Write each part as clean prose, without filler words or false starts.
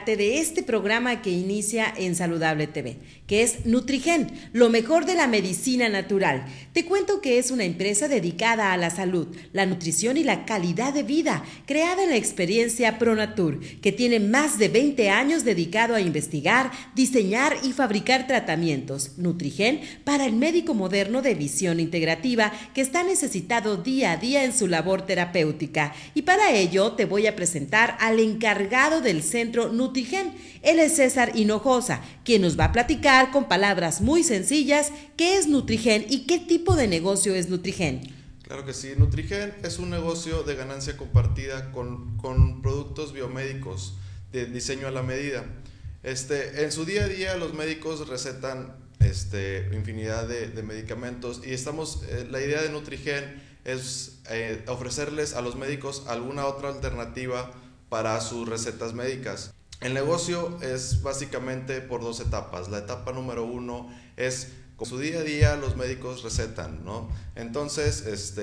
De este programa que inicia en Saludable TV, que es Nutrigen, lo mejor de la medicina natural. Te cuento que es una empresa dedicada a la salud, la nutrición y la calidad de vida, creada en la experiencia ProNatur, que tiene más de 20 años dedicado a investigar, diseñar y fabricar tratamientos Nutrigen para el médico moderno de visión integrativa que está necesitado día a día en su labor terapéutica. Y para ello te voy a presentar al encargado del centro Nutrigen. Él es César Hinojosa, quien nos va a platicar con palabras muy sencillas qué es Nutrigen y qué tipo de negocio es Nutrigen. Claro que sí, Nutrigen es un negocio de ganancia compartida con productos biomédicos de diseño a la medida. En su día a día los médicos recetan infinidad de medicamentos y la idea de Nutrigen es ofrecerles a los médicos alguna otra alternativa para sus recetas médicas. El negocio es básicamente por dos etapas. La etapa número 1 es con su día a día los médicos recetan, ¿no? Entonces,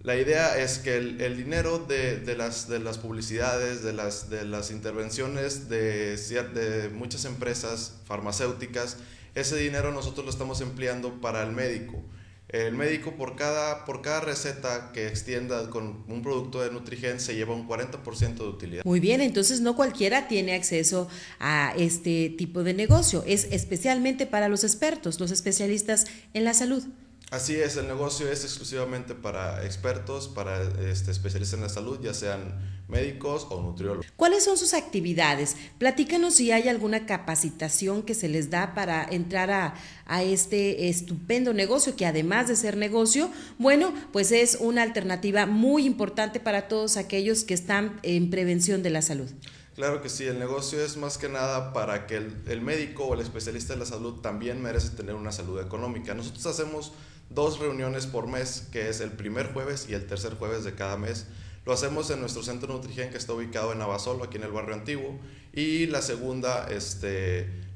la idea es que el dinero de las publicidades, de las intervenciones de muchas empresas farmacéuticas, ese dinero nosotros lo estamos empleando para el médico. El médico por cada receta que extienda con un producto de Nutrigen se lleva un 40% de utilidad. Muy bien, entonces no cualquiera tiene acceso a este tipo de negocio, es especialmente para los expertos, los especialistas en la salud. Así es, el negocio es exclusivamente para expertos, para especialistas en la salud, ya sean médicos o nutriólogos. ¿Cuáles son sus actividades? Platícanos si hay alguna capacitación que se les da para entrar a este estupendo negocio, que además de ser negocio, bueno, pues es una alternativa muy importante para todos aquellos que están en prevención de la salud. Claro que sí, el negocio es más que nada para que el médico o el especialista de la salud también merece tener una salud económica. Nosotros hacemos 2 reuniones por mes, que es el primer jueves y el tercer jueves de cada mes. Lo hacemos en nuestro centro Nutrigen, que está ubicado en Abasolo, aquí en el barrio antiguo, y la segunda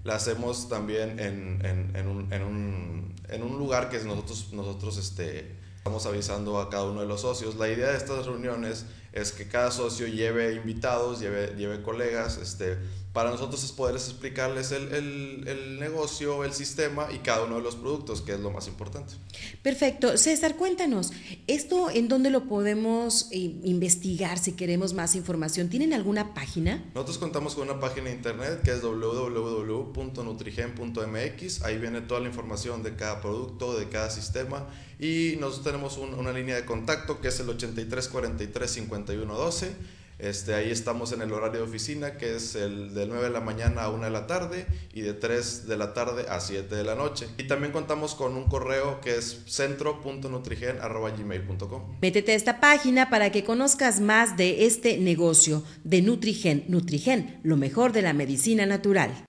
la hacemos también en un lugar que nosotros estamos avisando a cada uno de los socios. La idea de estas reuniones es que cada socio lleve invitados, lleve colegas, para nosotros es poderles explicarles el negocio, el sistema y cada uno de los productos, que es lo más importante. Perfecto. César, cuéntanos, ¿esto en dónde lo podemos investigar si queremos más información? ¿Tienen alguna página? Nosotros contamos con una página de internet que es www.nutrigen.mx. Ahí viene toda la información de cada producto, de cada sistema, y nosotros tenemos una línea de contacto que es el 83 43 51 12. Ahí estamos en el horario de oficina, que es el de 9 de la mañana a 1 de la tarde y de 3 de la tarde a 7 de la noche. Y también contamos con un correo que es centro.nutrigen@gmail.com. Métete a esta página para que conozcas más de este negocio de Nutrigen. Nutrigen, lo mejor de la medicina natural.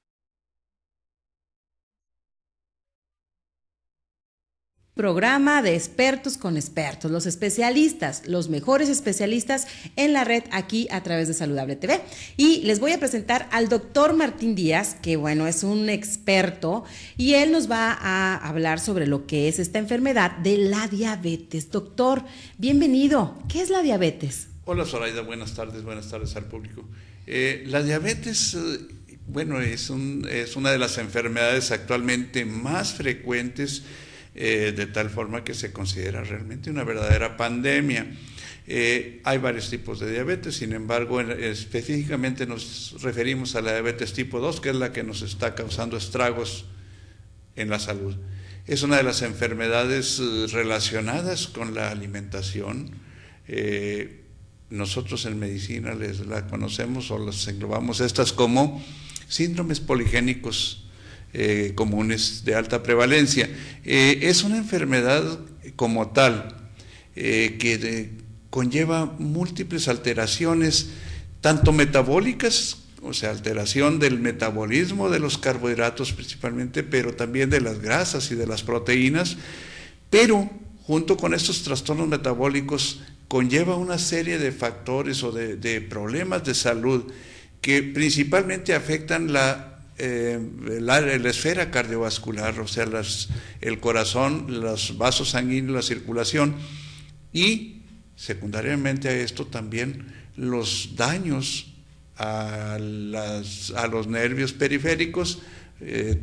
Programa de expertos con expertos, los especialistas, los mejores especialistas en la red aquí a través de Saludable TV. Y les voy a presentar al doctor Martín Díaz, que bueno, es un experto, y él nos va a hablar sobre lo que es esta enfermedad de la diabetes. Doctor, bienvenido. ¿Qué es la diabetes? Hola Zoraida, buenas tardes al público. La diabetes, bueno, es una de las enfermedades actualmente más frecuentes, de tal forma que se considera realmente una verdadera pandemia. Hay varios tipos de diabetes, sin embargo, específicamente nos referimos a la diabetes tipo 2, que es la que nos está causando estragos en la salud. Es una de las enfermedades relacionadas con la alimentación. Nosotros en medicina la conocemos o las englobamos estas como síndromes poligénicos comunes de alta prevalencia. Es una enfermedad como tal que conlleva múltiples alteraciones, tanto metabólicas, o sea, alteración del metabolismo de los carbohidratos principalmente, pero también de las grasas y de las proteínas, pero junto con estos trastornos metabólicos conlleva una serie de factores o de problemas de salud que principalmente afectan la esfera cardiovascular, o sea, el corazón, los vasos sanguíneos, la circulación, y secundariamente a esto también los daños a los nervios periféricos,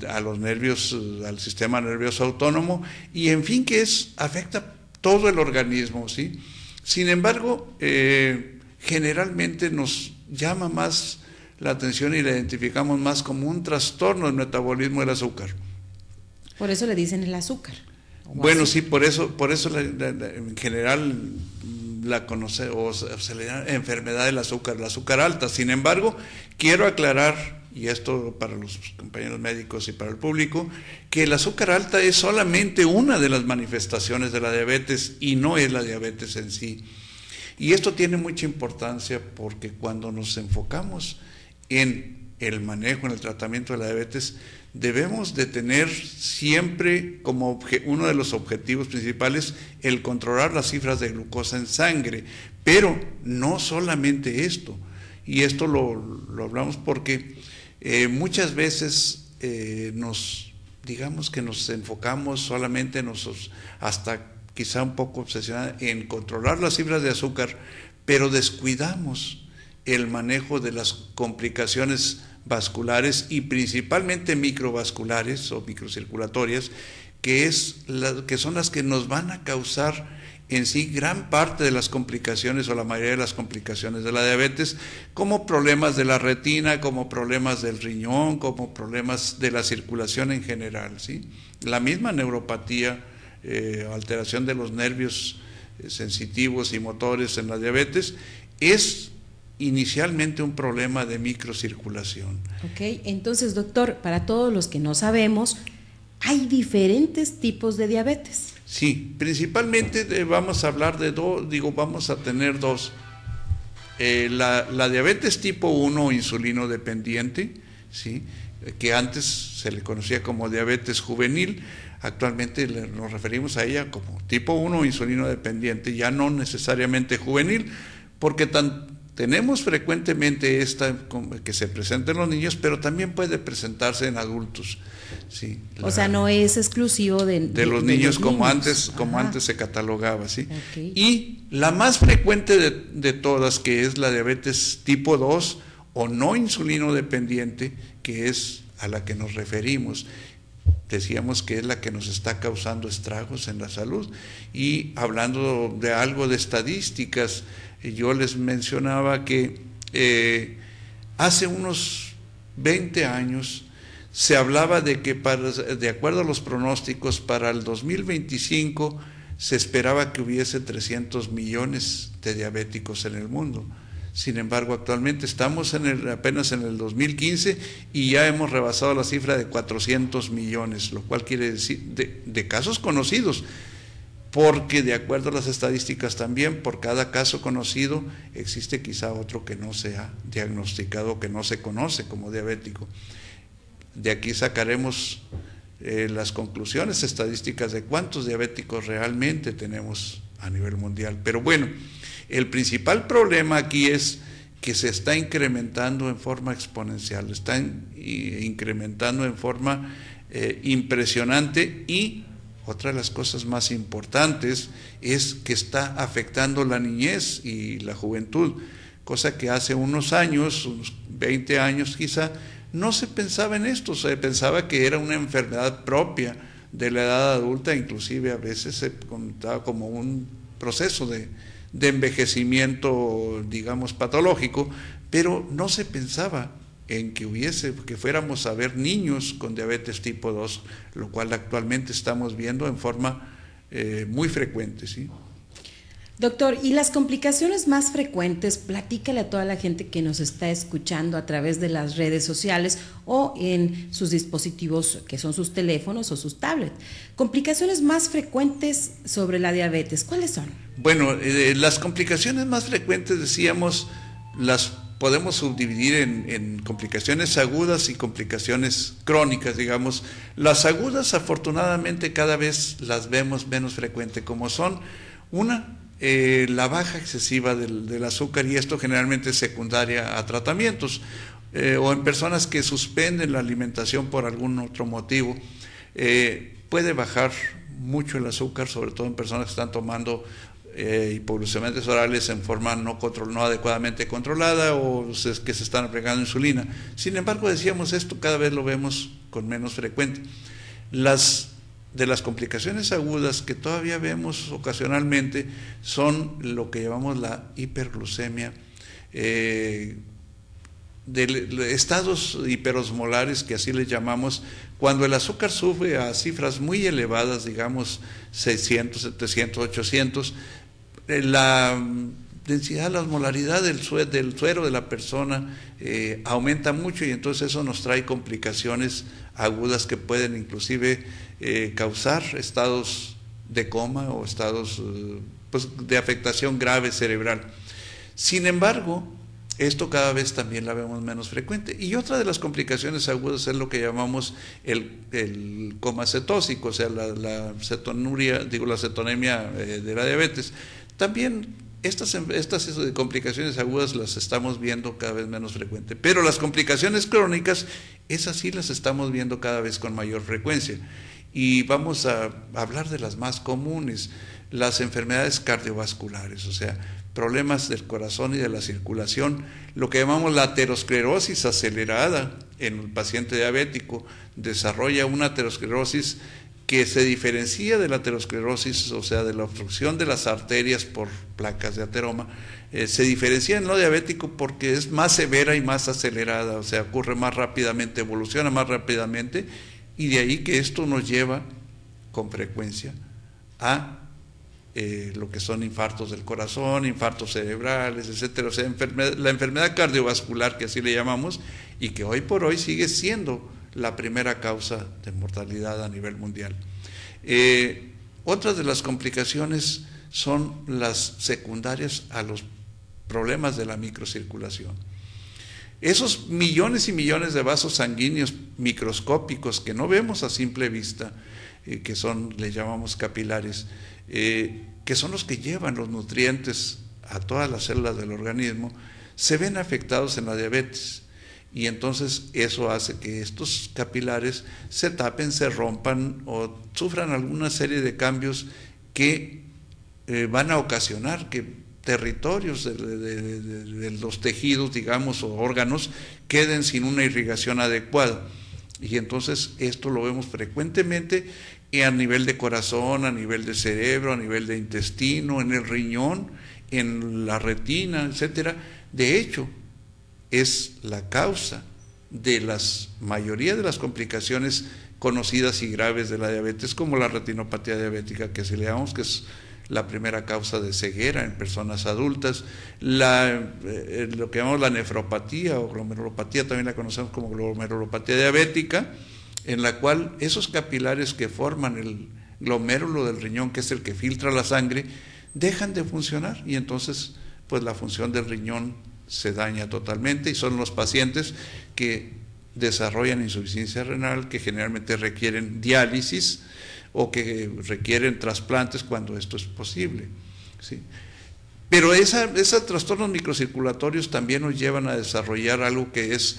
a los nervios, al sistema nervioso autónomo, y en fin que afecta todo el organismo, ¿sí? Sin embargo, generalmente nos llama más la atención y la identificamos más como un trastorno del metabolismo del azúcar. Por eso le dicen el azúcar. Bueno, sí, por eso en general la conoce o se le llama enfermedad del azúcar, la azúcar alta. Sin embargo, quiero aclarar, y esto para los compañeros médicos y para el público, que el azúcar alta es solamente una de las manifestaciones de la diabetes y no es la diabetes en sí. Y esto tiene mucha importancia porque cuando nos enfocamos en el manejo, en el tratamiento de la diabetes, debemos de tener siempre como uno de los objetivos principales el controlar las cifras de glucosa en sangre, pero no solamente esto, y esto lo hablamos porque muchas veces digamos que nos enfocamos solamente nosotros, hasta quizá un poco obsesionada en controlar las cifras de azúcar, pero descuidamos el manejo de las complicaciones vasculares y principalmente microvasculares o microcirculatorias, que son las que nos van a causar en sí gran parte de las complicaciones o la mayoría de las complicaciones de la diabetes, como problemas de la retina, como problemas del riñón, como problemas de la circulación en general, ¿sí? La misma neuropatía, alteración de los nervios sensitivos y motores en la diabetes, es inicialmente un problema de microcirculación. Ok, entonces doctor, para todos los que no sabemos, hay diferentes tipos de diabetes. Sí, principalmente vamos a hablar de vamos a tener dos. La diabetes tipo 1 insulino dependiente, ¿sí? Que antes se le conocía como diabetes juvenil, actualmente nos referimos a ella como tipo 1 insulino dependiente, ya no necesariamente juvenil, porque tenemos frecuentemente esta que se presenta en los niños, pero también puede presentarse en adultos. Sí, o sea, no es exclusivo de los niños como antes se catalogaba, ¿sí? Okay. Y la más frecuente de todas, que es la diabetes tipo 2 o no insulino dependiente, que es a la que nos referimos. Decíamos que es la que nos está causando estragos en la salud. Y hablando de algo de estadísticas, yo les mencionaba que hace unos 20 años se hablaba de que de acuerdo a los pronósticos para el 2025 se esperaba que hubiese 300 millones de diabéticos en el mundo. Sin embargo, actualmente estamos apenas en el 2015 y ya hemos rebasado la cifra de 400 millones, lo cual quiere decir de casos conocidos, porque de acuerdo a las estadísticas también, por cada caso conocido existe quizá otro que no se ha diagnosticado, que no se conoce como diabético. De aquí sacaremos las conclusiones estadísticas de cuántos diabéticos realmente tenemos a nivel mundial. Pero bueno, el principal problema aquí es que se está incrementando en forma exponencial, está incrementando en forma impresionante, y otra de las cosas más importantes es que está afectando la niñez y la juventud, cosa que hace unos años, unos 20 años quizá, no se pensaba en esto, se pensaba que era una enfermedad propia de la edad adulta, inclusive a veces se contaba como un proceso de envejecimiento, digamos, patológico, pero no se pensaba en que fuéramos a ver niños con diabetes tipo 2, lo cual actualmente estamos viendo en forma muy frecuente, ¿sí? Doctor, ¿y las complicaciones más frecuentes? Platícale a toda la gente que nos está escuchando a través de las redes sociales o en sus dispositivos, que son sus teléfonos o sus tablets. Complicaciones más frecuentes sobre la diabetes, ¿cuáles son? Bueno, las complicaciones más frecuentes, decíamos, las podemos subdividir en complicaciones agudas y complicaciones crónicas, digamos. Las agudas, afortunadamente, cada vez las vemos menos frecuente, como son la baja excesiva del azúcar, y esto generalmente es secundaria a tratamientos, o en personas que suspenden la alimentación por algún otro motivo. Puede bajar mucho el azúcar, sobre todo en personas que están tomando hipoglucemiantes orales en forma no adecuadamente controlada o que se están aplicando insulina. Sin embargo, decíamos, esto cada vez lo vemos con menos frecuente. De las complicaciones agudas que todavía vemos ocasionalmente son lo que llamamos la hiperglucemia, de estados hiperosmolares, que así les llamamos, cuando el azúcar sube a cifras muy elevadas, digamos 600, 700, 800, la densidad, la osmolaridad del suero de la persona aumenta mucho, y entonces eso nos trae complicaciones agudas que pueden inclusive causar estados de coma o estados pues, de afectación grave cerebral. Sin embargo, esto cada vez también la vemos menos frecuente. Y otra de las complicaciones agudas es lo que llamamos el coma cetósico, o sea, la cetonuria, la cetonemia de la diabetes. También estas complicaciones agudas las estamos viendo cada vez menos frecuente, pero las complicaciones crónicas, esas sí las estamos viendo cada vez con mayor frecuencia. Y vamos a hablar de las más comunes, las enfermedades cardiovasculares, o sea, problemas del corazón y de la circulación, lo que llamamos la aterosclerosis acelerada en el paciente diabético. Desarrolla una aterosclerosis que se diferencia de la aterosclerosis, o sea, de la obstrucción de las arterias por placas de ateroma. Se diferencia en lo diabético porque es más severa y más acelerada, o sea, ocurre más rápidamente, evoluciona más rápidamente, y de ahí que esto nos lleva con frecuencia a lo que son infartos del corazón, infartos cerebrales, etcétera. O sea, la enfermedad cardiovascular, que así le llamamos, y que hoy por hoy sigue siendo la primera causa de mortalidad a nivel mundial. Otras de las complicaciones son las secundarias a los problemas de la microcirculación. Esos millones y millones de vasos sanguíneos microscópicos que no vemos a simple vista, que son, le llamamos capilares, que son los que llevan los nutrientes a todas las células del organismo, se ven afectados en la diabetes. Y entonces eso hace que estos capilares se tapen, se rompan o sufran alguna serie de cambios que van a ocasionar que territorios de los tejidos, digamos, o órganos, queden sin una irrigación adecuada. Y entonces esto lo vemos frecuentemente a nivel de corazón, a nivel de cerebro, a nivel de intestino, en el riñón, en la retina, etcétera. De hecho, es la causa de la mayoría de las complicaciones conocidas y graves de la diabetes, como la retinopatía diabética, que así le llamamos, que es la primera causa de ceguera en personas adultas, lo que llamamos la nefropatía o glomerulopatía, también la conocemos como glomerulopatía diabética, en la cual esos capilares que forman el glomérulo del riñón, que es el que filtra la sangre, dejan de funcionar, y entonces pues la función del riñón se daña totalmente, y son los pacientes que desarrollan insuficiencia renal, que generalmente requieren diálisis o que requieren trasplantes cuando esto es posible, ¿sí? Pero esos trastornos microcirculatorios también nos llevan a desarrollar algo que es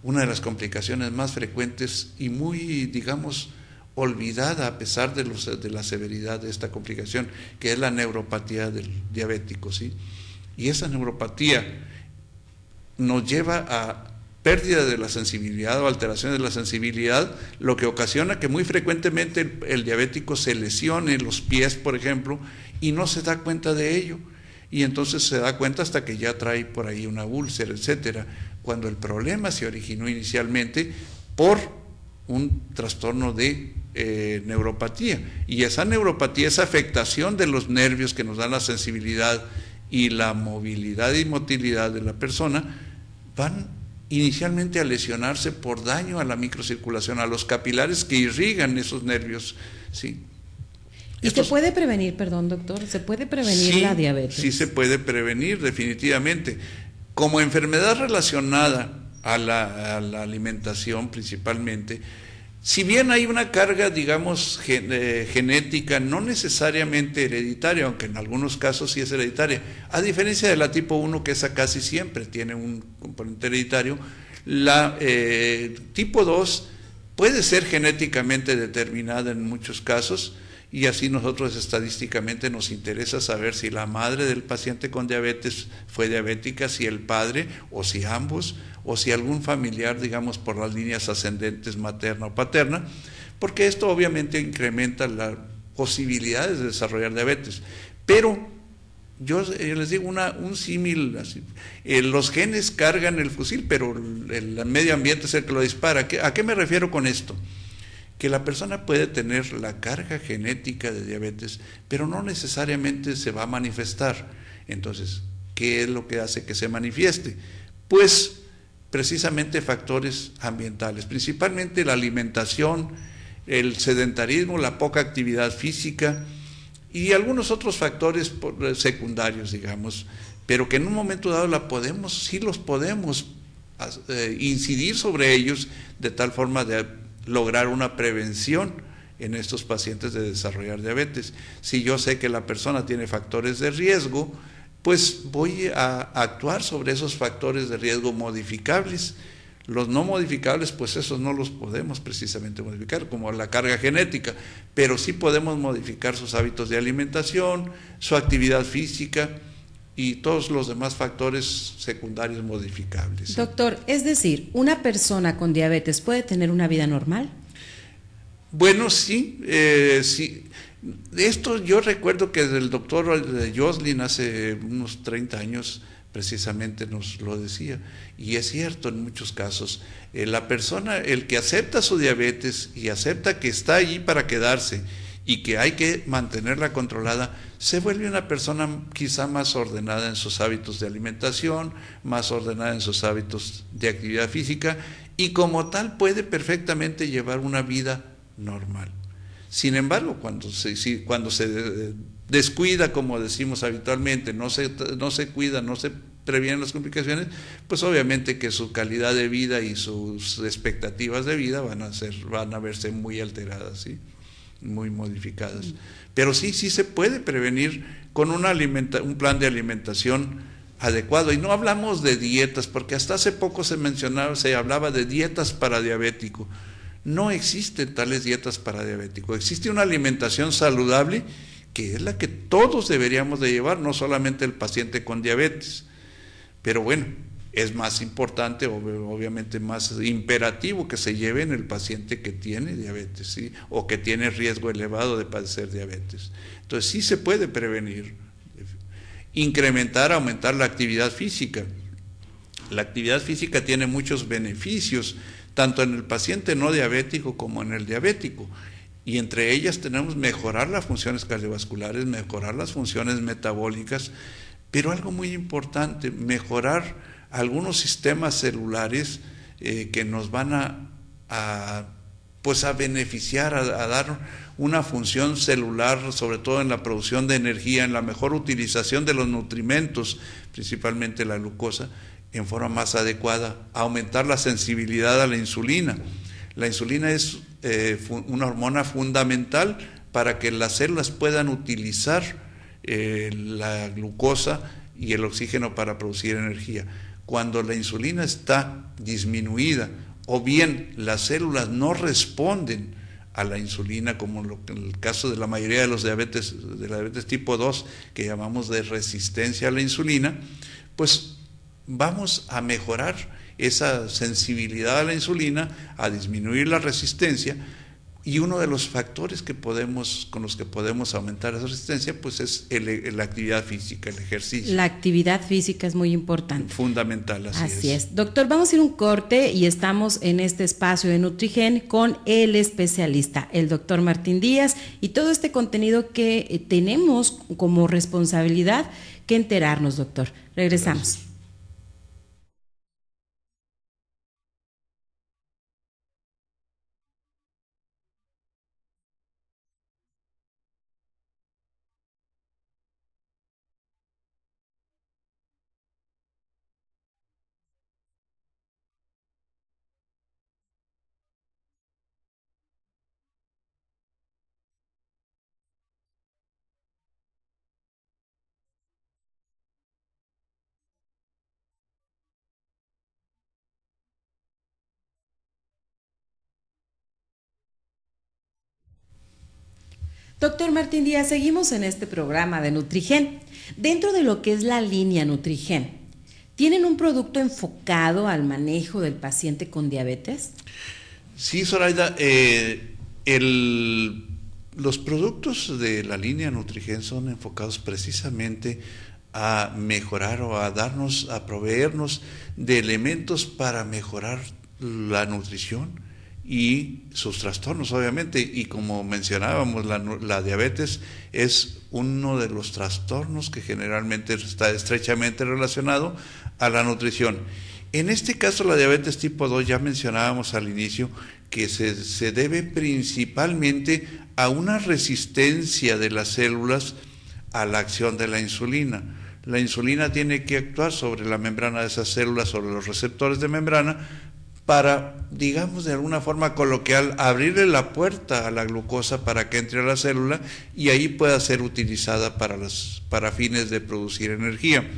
una de las complicaciones más frecuentes y muy, digamos, olvidada a pesar de la severidad de esta complicación, que es la neuropatía del diabético, ¿sí? Y esa neuropatía nos lleva a pérdida de la sensibilidad o alteraciones de la sensibilidad, lo que ocasiona que muy frecuentemente el diabético se lesione los pies, por ejemplo, y no se da cuenta de ello, y entonces se da cuenta hasta que ya trae por ahí una úlcera, etcétera, cuando el problema se originó inicialmente por un trastorno de neuropatía, y esa neuropatía, esa afectación de los nervios que nos dan la sensibilidad y la movilidad y motilidad de la persona, van inicialmente a lesionarse por daño a la microcirculación, a los capilares que irrigan esos nervios, ¿sí? ¿Y se puede prevenir, perdón, doctor, se puede prevenir la diabetes? Sí, se puede prevenir, definitivamente. Como enfermedad relacionada a la alimentación principalmente, si bien hay una carga, digamos, genética, no necesariamente hereditaria, aunque en algunos casos sí es hereditaria, a diferencia de la tipo 1, que esa casi siempre tiene un componente hereditario, la tipo 2 puede ser genéticamente determinada en muchos casos, y así nosotros estadísticamente nos interesa saber si la madre del paciente con diabetes fue diabética, si el padre o si ambos, o si algún familiar, digamos, por las líneas ascendentes materna o paterna, porque esto obviamente incrementa las posibilidades de desarrollar diabetes. Pero yo les digo un símil así. Los genes cargan el fusil, pero el medio ambiente es el que lo dispara. ¿A qué me refiero con esto? Que la persona puede tener la carga genética de diabetes, pero no necesariamente se va a manifestar. Entonces, ¿qué es lo que hace que se manifieste? Pues precisamente factores ambientales, principalmente la alimentación, el sedentarismo, la poca actividad física y algunos otros factores secundarios, digamos, pero que en un momento dado sí los podemos incidir sobre ellos de tal forma de lograr una prevención en estos pacientes de desarrollar diabetes. Si yo sé que la persona tiene factores de riesgo, pues voy a actuar sobre esos factores de riesgo modificables. Los no modificables, pues esos no los podemos precisamente modificar, como la carga genética, pero sí podemos modificar sus hábitos de alimentación, su actividad física y todos los demás factores secundarios modificables. Doctor, es decir, ¿una persona con diabetes puede tener una vida normal? Bueno, sí, sí. Esto yo recuerdo que el doctor Joslin hace unos 30 años precisamente nos lo decía, y es cierto en muchos casos. La persona, el que acepta su diabetes y acepta que está allí para quedarse y que hay que mantenerla controlada, se vuelve una persona quizá más ordenada en sus hábitos de alimentación, más ordenada en sus hábitos de actividad física, y como tal puede perfectamente llevar una vida normal. Sin embargo, cuando se descuida, como decimos habitualmente, no se cuida, no se previenen las complicaciones, pues obviamente que su calidad de vida y sus expectativas de vida van a verse muy alteradas, ¿sí? Muy modificadas. Pero sí se puede prevenir con un plan de alimentación adecuado. Y no hablamos de dietas, porque hasta hace poco se hablaba de dietas para diabético. No existen tales dietas para diabético. Existe una alimentación saludable que es la que todos deberíamos de llevar, no solamente el paciente con diabetes. Pero bueno, es más importante, obviamente más imperativo que se lleve en el paciente que tiene diabetes, ¿sí? O que tiene riesgo elevado de padecer diabetes. Entonces sí se puede prevenir. Aumentar la actividad física. La actividad física tiene muchos beneficios, tanto en el paciente no diabético como en el diabético. Y entre ellas tenemos mejorar las funciones cardiovasculares, mejorar las funciones metabólicas, pero algo muy importante, mejorar algunos sistemas celulares que nos van a beneficiar, a dar una función celular, sobre todo en la producción de energía, en la mejor utilización de los nutrimentos, principalmente la glucosa, en forma más adecuada, aumentar la sensibilidad a la insulina. La insulina es una hormona fundamental para que las células puedan utilizar la glucosa y el oxígeno para producir energía. Cuando la insulina está disminuida o bien las células no responden a la insulina, como en el caso de la mayoría de de la diabetes tipo 2, que llamamos de resistencia a la insulina, pues vamos a mejorar esa sensibilidad a la insulina, a disminuir la resistencia, y uno de los factores con los que podemos aumentar esa resistencia, pues es la actividad física, el ejercicio. La actividad física es muy importante. Fundamental, así es. Doctor, vamos a ir a un corte y estamos en este espacio de Nutrigen con el especialista, el doctor Martín Díaz, y todo este contenido que tenemos como responsabilidad que enterarnos, doctor. Regresamos. Gracias. Doctor Martín Díaz, seguimos en este programa de Nutrigen. Dentro de lo que es la línea Nutrigen, ¿tienen un producto enfocado al manejo del paciente con diabetes? Sí, Zoraida, los productos de la línea Nutrigen son enfocados precisamente a mejorar o a proveernos de elementos para mejorar la nutrición y sus trastornos, obviamente. Y como mencionábamos, la diabetes es uno de los trastornos que generalmente está estrechamente relacionado a la nutrición. En este caso, la diabetes tipo 2, ya mencionábamos al inicio, que se debe principalmente a una resistencia de las células a la acción de la insulina. La insulina tiene que actuar sobre la membrana de esas células, sobre los receptores de membrana, para, digamos de alguna forma coloquial, abrirle la puerta a la glucosa para que entre a la célula y ahí pueda ser utilizada para fines de producir energía.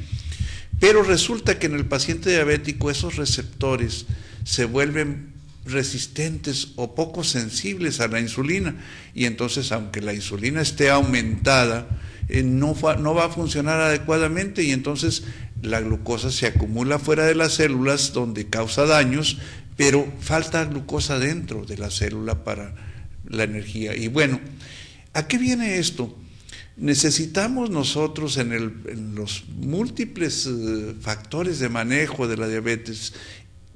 Pero resulta que en el paciente diabético esos receptores se vuelven resistentes o poco sensibles a la insulina, y entonces, aunque la insulina esté aumentada, no va a funcionar adecuadamente, y entonces la glucosa se acumula fuera de las células donde causa daños, pero falta glucosa dentro de la célula para la energía. Y bueno, ¿a qué viene esto? Necesitamos nosotros en los múltiples factores de manejo de la diabetes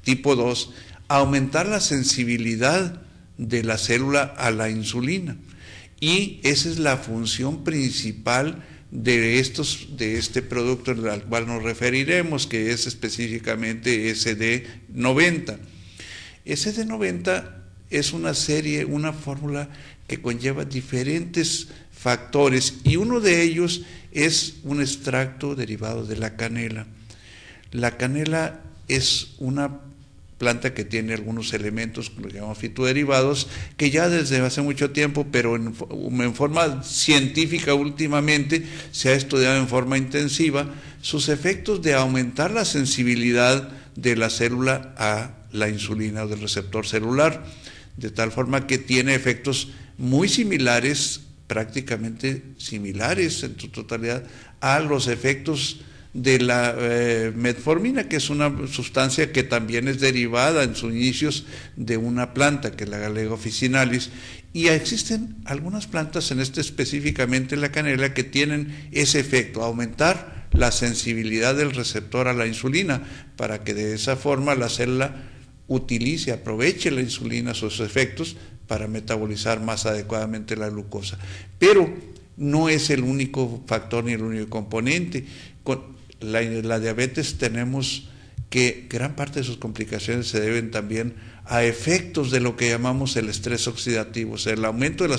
tipo 2 aumentar la sensibilidad de la célula a la insulina, y esa es la función principal de este producto al cual nos referiremos, que es específicamente SD90. SD90 es una fórmula que conlleva diferentes factores, y uno de ellos es un extracto derivado de la canela. La canela es una planta que tiene algunos elementos que lo llamamos fitoderivados, que ya desde hace mucho tiempo, pero en forma científica últimamente, se ha estudiado en forma intensiva sus efectos de aumentar la sensibilidad de la célula a la insulina o del receptor celular, de tal forma que tiene efectos muy similares, prácticamente similares en su totalidad, a los efectos de la metformina, que es una sustancia que también es derivada en sus inicios de una planta, que es la Galega officinalis, y existen algunas plantas, específicamente la canela, que tienen ese efecto, aumentar la sensibilidad del receptor a la insulina, para que de esa forma la célula aproveche la insulina, sus efectos, para metabolizar más adecuadamente la glucosa. Pero no es el único factor ni el único componente. Con la diabetes tenemos que gran parte de sus complicaciones se deben también a efectos de lo que llamamos el estrés oxidativo, o sea, el aumento de la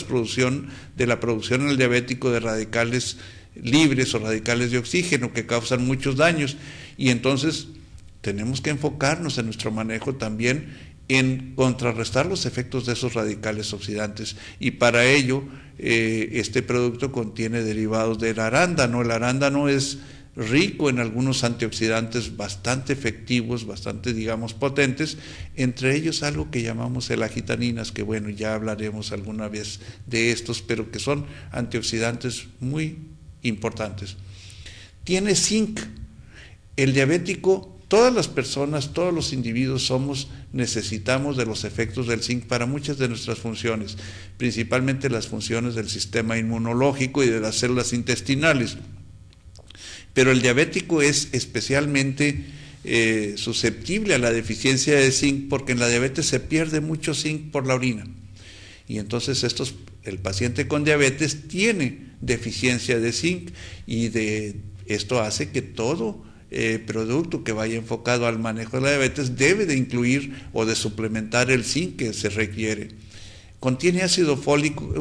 producción en el diabético de radicales libres o radicales de oxígeno que causan muchos daños, y entonces tenemos que enfocarnos en nuestro manejo también en contrarrestar los efectos de esos radicales oxidantes, y para ello este producto contiene derivados del arándano. El arándano es rico en algunos antioxidantes bastante efectivos, bastante, digamos, potentes, entre ellos algo que llamamos elagitaninas, que bueno, ya hablaremos alguna vez de estos, pero que son antioxidantes muy importantes. Tiene zinc. El diabético, todas las personas, todos los individuos necesitamos de los efectos del zinc para muchas de nuestras funciones, principalmente las funciones del sistema inmunológico y de las células intestinales. Pero el diabético es especialmente susceptible a la deficiencia de zinc, porque en la diabetes se pierde mucho zinc por la orina. Y entonces el paciente con diabetes tiene deficiencia de zinc, y esto hace que todo producto que vaya enfocado al manejo de la diabetes debe de incluir o de suplementar el zinc que se requiere. Contiene ácido fólico,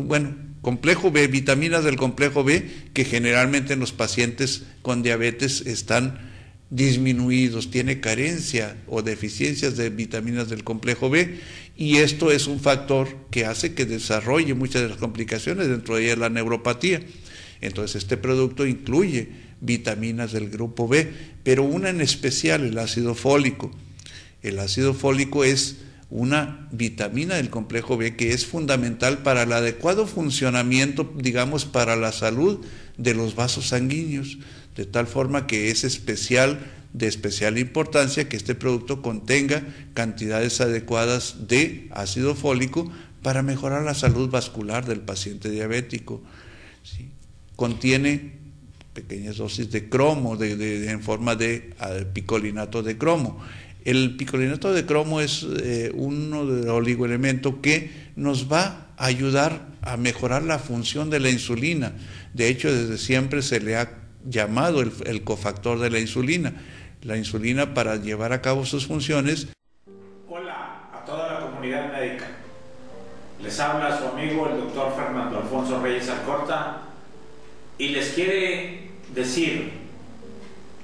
complejo B, vitaminas del complejo B, que generalmente en los pacientes con diabetes están disminuidos, tiene carencia o deficiencias de vitaminas del complejo B, y esto es un factor que hace que desarrolle muchas de las complicaciones, dentro de ellas la neuropatía. Entonces este producto incluye vitaminas del grupo B, pero una en especial, el ácido fólico. El ácido fólico es una vitamina del complejo B que es fundamental para el adecuado funcionamiento, digamos, para la salud de los vasos sanguíneos, de tal forma que es de especial importancia que este producto contenga cantidades adecuadas de ácido fólico para mejorar la salud vascular del paciente diabético. ¿Sí? Contiene pequeñas dosis de cromo en forma de picolinato de cromo. El picolinato de cromo es uno de los oligoelementos que nos va a ayudar a mejorar la función de la insulina. De hecho, desde siempre se le ha llamado el cofactor de la insulina. La insulina, para llevar a cabo sus funciones. Hola a toda la comunidad médica. Les habla su amigo el doctor Fernando Alfonso Reyes Alcorta y les quiere decir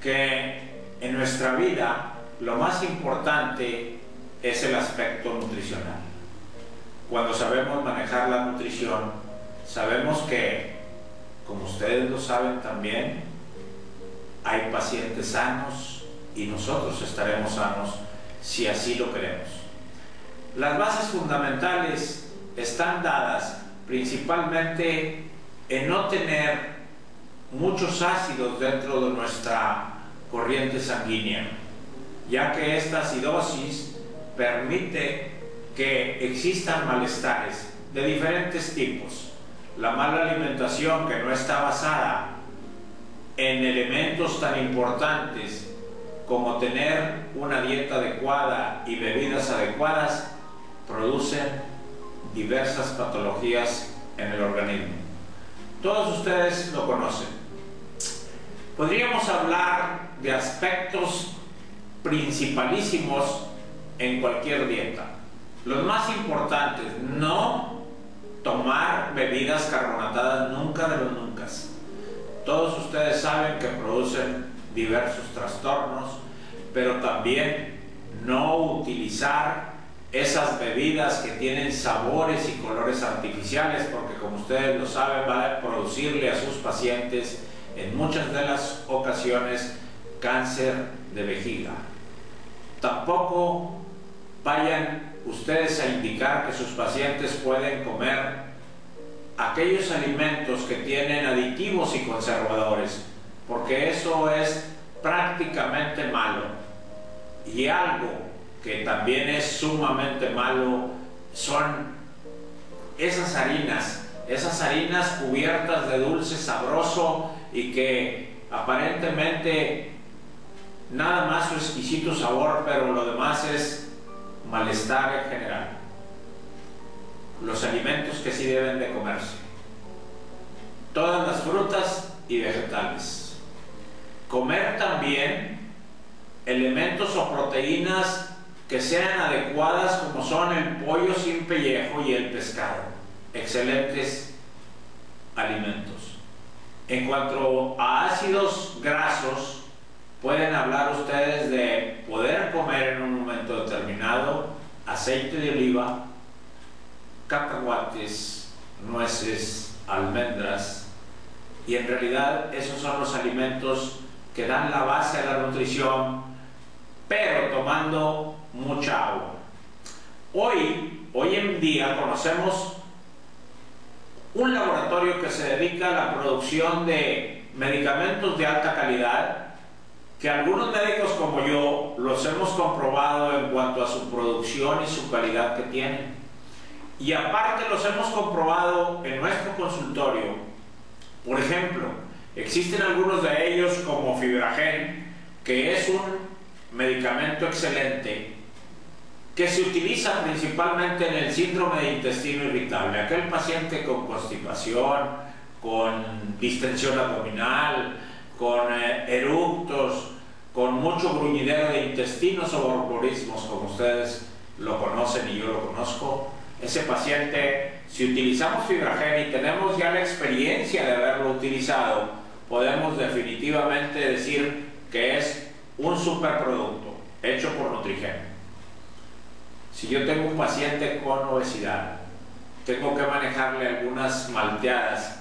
que en nuestra vida lo más importante es el aspecto nutricional. Cuando sabemos manejar la nutrición, sabemos que, como ustedes lo saben también, hay pacientes sanos y nosotros estaremos sanos si así lo queremos. Las bases fundamentales están dadas principalmente en no tener muchos ácidos dentro de nuestra corriente sanguínea, ya que esta acidosis permite que existan malestares de diferentes tipos. La mala alimentación que no está basada en elementos tan importantes como tener una dieta adecuada y bebidas adecuadas producen diversas patologías en el organismo. Todos ustedes lo conocen. Podríamos hablar de aspectos principalísimos en cualquier dieta. Los más importantes, no tomar bebidas carbonatadas nunca de los nunca. Todos ustedes saben que producen diversos trastornos, pero también no utilizar esas bebidas que tienen sabores y colores artificiales, porque como ustedes lo saben, va a producirle a sus pacientes en muchas de las ocasiones cáncer de vejiga. Tampoco vayan ustedes a indicar que sus pacientes pueden comer aquellos alimentos que tienen aditivos y conservadores, porque eso es prácticamente malo. Y algo que también es sumamente malo son esas harinas cubiertas de dulce sabroso y que aparentemente nada más su exquisito sabor, pero lo demás es malestar en general. Los alimentos que sí deben de comerse: todas las frutas y vegetales. Comer también elementos o proteínas que sean adecuadas, como son el pollo sin pellejo y el pescado. Excelentes alimentos. En cuanto a ácidos grasos, pueden hablar ustedes de poder comer en un momento determinado aceite de oliva, cacahuates, nueces, almendras, y en realidad esos son los alimentos que dan la base a la nutrición, pero tomando mucha agua. Hoy en día conocemos un laboratorio que se dedica a la producción de medicamentos de alta calidad, que algunos médicos como yo los hemos comprobado en cuanto a su producción y su calidad que tienen. Y aparte los hemos comprobado en nuestro consultorio. Por ejemplo, existen algunos de ellos como Fibragen, que es un medicamento excelente que se utiliza principalmente en el síndrome de intestino irritable, aquel paciente con constipación, con distensión abdominal, con eructos, con mucho gruñidero de intestinos o borborismos, como ustedes lo conocen y yo lo conozco. Ese paciente, si utilizamos Fibragen y tenemos ya la experiencia de haberlo utilizado, podemos definitivamente decir que es un superproducto hecho por Nutrigen. Si yo tengo un paciente con obesidad, tengo que manejarle algunas malteadas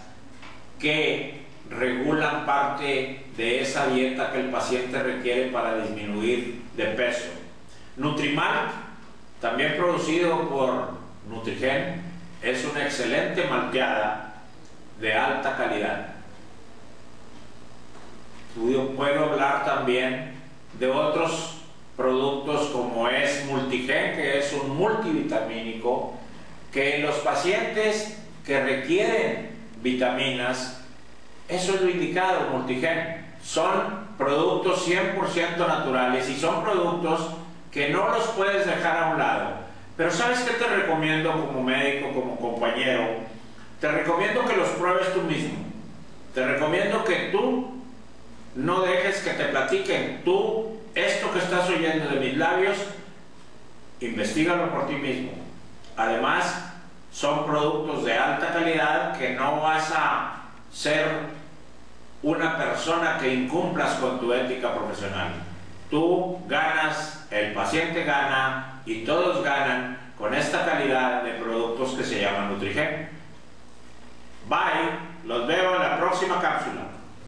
que regulan parte de esa dieta que el paciente requiere para disminuir de peso. Nutrimalt también producido por Nutrigen, es una excelente malteada de alta calidad. Puedo hablar también de otros productos como es Multigen, que es un multivitamínico, que los pacientes que requieren vitaminas, eso es lo indicado. Multigen son productos 100% naturales y son productos que no los puedes dejar a un lado. Pero ¿sabes qué te recomiendo como médico, como compañero? Te recomiendo que los pruebes tú mismo. Te recomiendo que tú no dejes que te platiquen. Tú, esto que estás oyendo de mis labios, investígalo por ti mismo. Además, son productos de alta calidad que no vas a ser una persona que incumplas con tu ética profesional. Tú ganas, el paciente gana y todos ganan con esta calidad de productos que se llaman Nutrigen. Bye, los veo en la próxima cápsula.